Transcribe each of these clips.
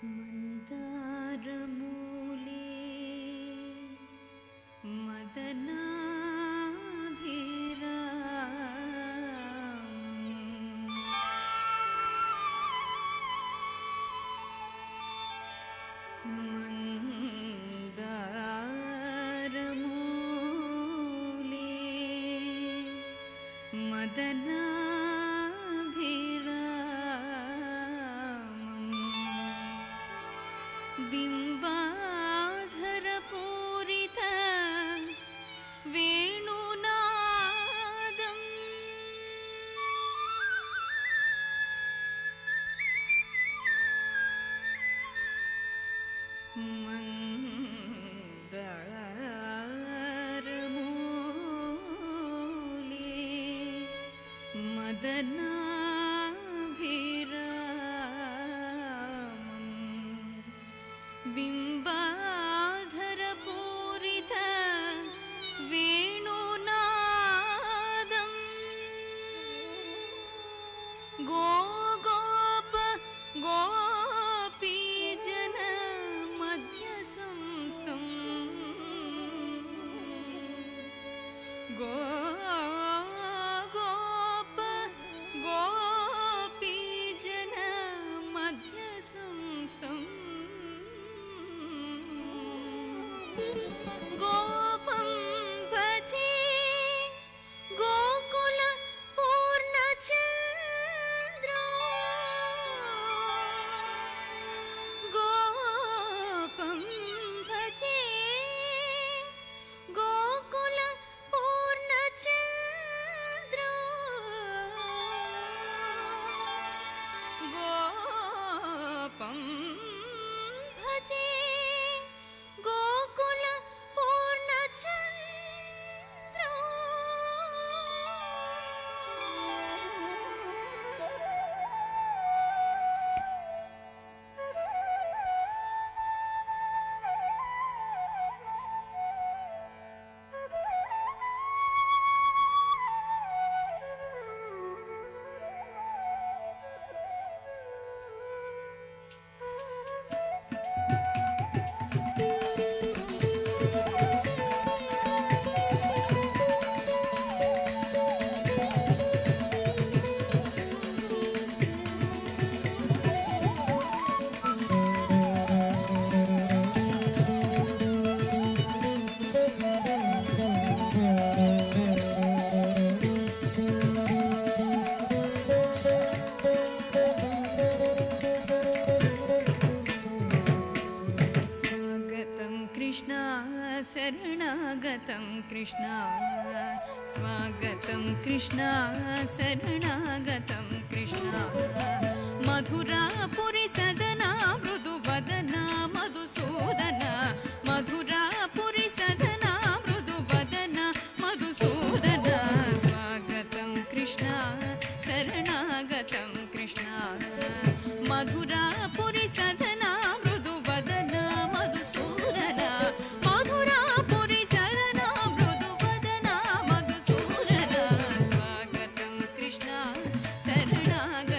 मन्दारमूले मदनाभिरामम् मन्दारमूले मदनाभिरामम् बिम्बाधरपूरित वेणुनादम् मन्दारमूले मदनाभिरामम् बिम्बाधरपूरित वेणुनादम् गोप गोपीजन मध्यसंस्थम् गोप गोपीजन मध्यसंस्थम् गोपं भजे गोकुल पूर्णचन्द्र गोपं भजे गोकुल पूर्णचन्द्र गोपं भजे गोकुल पूर्णचन्द्र शरणागतं कृष्णा स्वागतं कृष्णा शरणागतं कृष्णा मधुरापुरी सदना मृदुवदना मधुसूदना मधुरापुरी सदना मृदुवदना मधुसूदना स्वागतं कृष्णा शरणागतं कृष्णा मधुरापुरी सदना मृदुवदना मधुसूदना मधुरापुरी सदना मृदुवदना मधुसूदना स्वागतं कृष्णा शरणागतं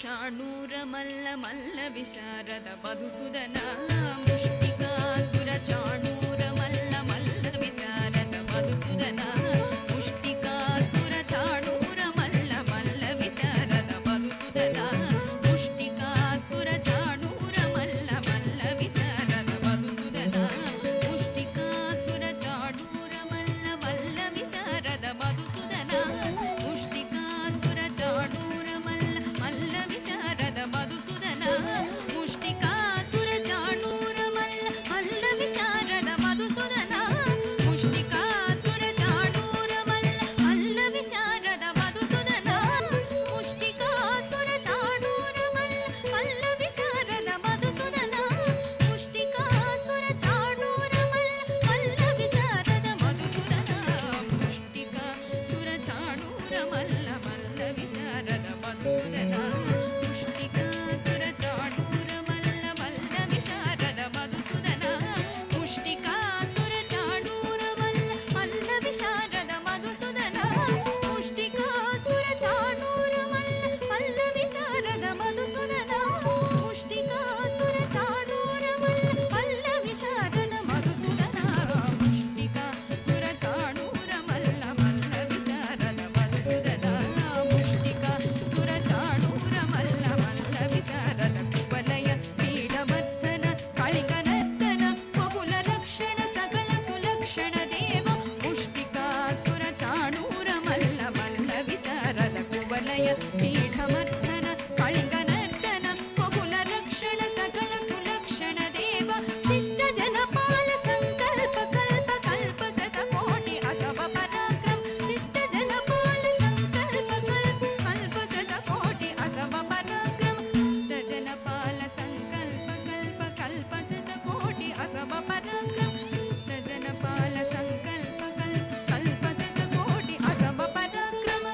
चाणूरमल्ल मल्ल विशारद मधुसूदन मुष्टिकासुर चाणूरमल्ल मल्ल विशारद मधुसूदन मुष्टिकासुर चाणूरमल्ल मल्ल विशारद मधुसूदन मुष्टिकासुर चाणूरमल्ल मल्ल विशारद मधुसूदन मुष्टिकासुर चाणूरमल्ल मल्ल विशारद मधुसूदन मुष्टिकासुर चाणूरमल्ल मल्ल विशारद मधुसूदन मुष्टिकासुर चाणूरमल्ल मल्ल विशारद मधुसूदन मुष्टिकासुर चाणूरमल्ल मल्ल विशारद मधुसूदन मुष्टिकासुर चाणूरमल्ल मल्ल विशारद मधुसूदन मुष्टिकासुर चाणूरमल्ल मल्ल विशारद मधुसूदन मुष्टिकासुर चाणूरमल्ल मल्ल विशारद मधुसूदन मुष्टिकासुर चाणूरमल्ल मल्ल विशारद मधुसूदन मुष्टिकासुर चाणूरमल्ल मल्ल विशारद मधुसूदन मुष्टिकासुर चाणूरमल्ल मल्ल विशारद मधुसूदन मुष्टिकासुर चाणूरमल्ल मल्ल विशारद मधुसूदन मुष्टिकासुर चाणूरमल्ल मल्ल विशारद मधुसूदन मुष्टिकासुर चाणूरमल्ल मल्ल विशारद कुवलय पीडवर्धन कलिकनर्दन कुकुल रक्षण सकल सुलक्षण देव मुष्टिकासुर चाणूरमल्ल मल्ल विशारद कुवलय पीडवर्धन कलिकनर्दन कुकुल रक्षण सकल सुलक्षण देव शिष्ट जनपाल संकल्प कल्प कल्प शतकोटि असव पराक्रम शिष्ट जनपाल संकल्प कल्प कल्प शतकोटि असव पराक्रम शिष्ट जनपाल संकल्प कल्प कल्प शतकोटि असव पराक्रम शिष्ट जनपाल संकल्प कल्प कल्प शतकोटि असव पराक्रम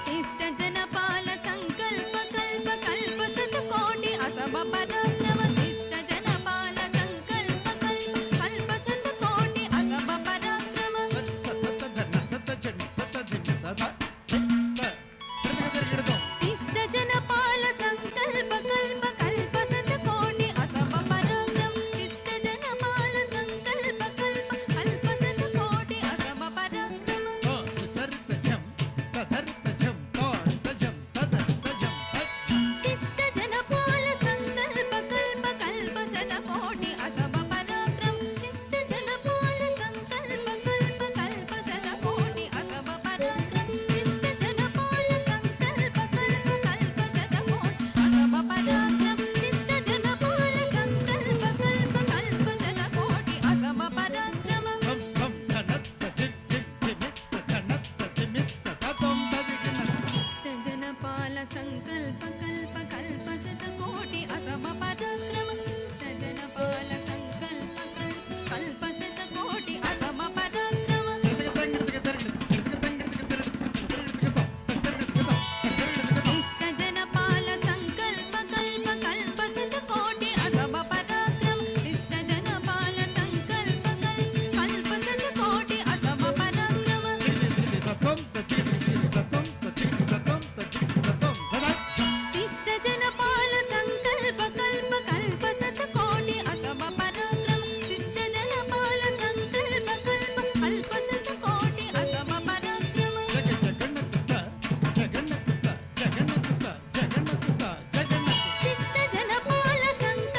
शिष्ट जनपाल संकल्प कल्प कल्प शतकोटि असव पराक्रम शिष्ट जनपाल संकल्प कल्प कल्प शतकोटि असव पराक्रम शिष्ट जनपाल संकल्प कल्प कल्प शतकोटि असव पराक्रम शिष्ट जनपाल संकल्प कल्प कल्प शतकोटि असव पराक्रम शिष्ट जनपाल संकल्प कल्प कल्प शतकोटि असव पराक्रम शिष्ट जनपाल संकल्प कल्प कल्प शतकोटि असव पराक्रम शिष्ट जनपाल संकल्प कल्प कल्प शतकोटि असव पराक्रम शिष्ट जनपाल संकल्प कल्प कल्प शतकोटि असव पराक्रम शिष्ट जनपाल संकल्प कल्प कल्प शतकोटि असव पराक्रम शिष्ट जनपाल संकल्प कल्प कल्प शतकोटि असव पराक्रम शिष्ट जनपाल संकल्प कल्प कल्प शतकोटि असव पराक्रम शिष्ट जनपाल संकल्प कल्प कल्प शतकोटि असव पराक्रम शिष्ट जनपाल संकल्प कल्प कल्प शतकोटि असव पराक्रम शिष्ट जनपाल संकल्प कल्प कल्प शतकोटि असव पराक्रम शिष्ट जनपाल संकल्प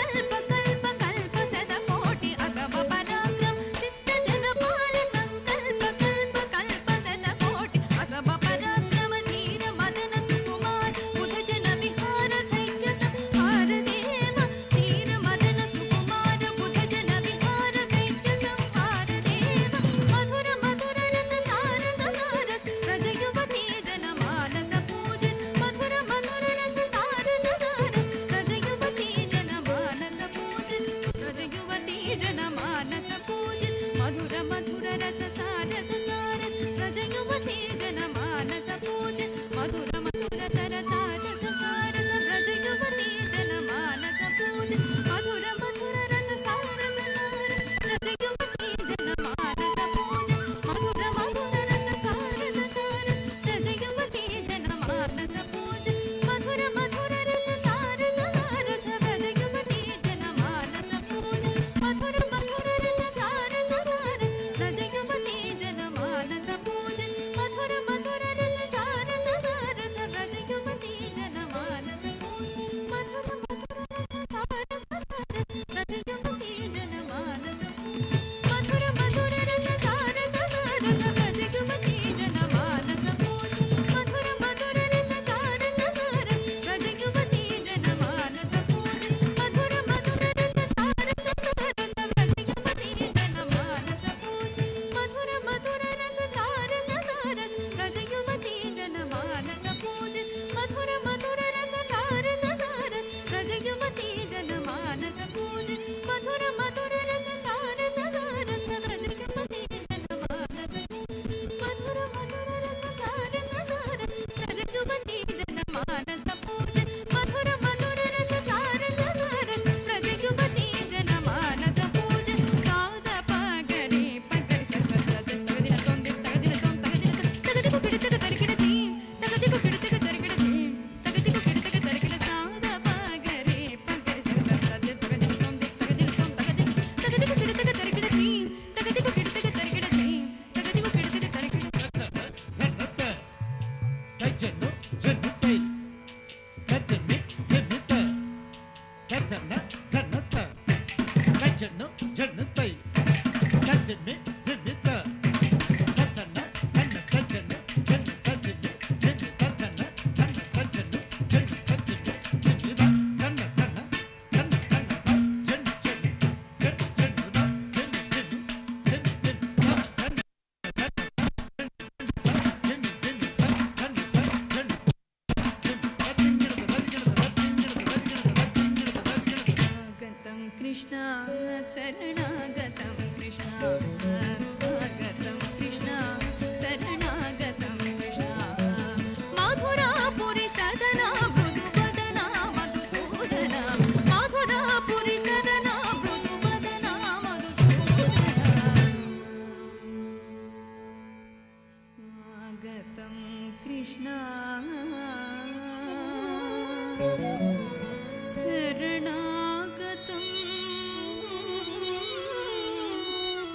शरणागतं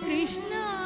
कृष्ण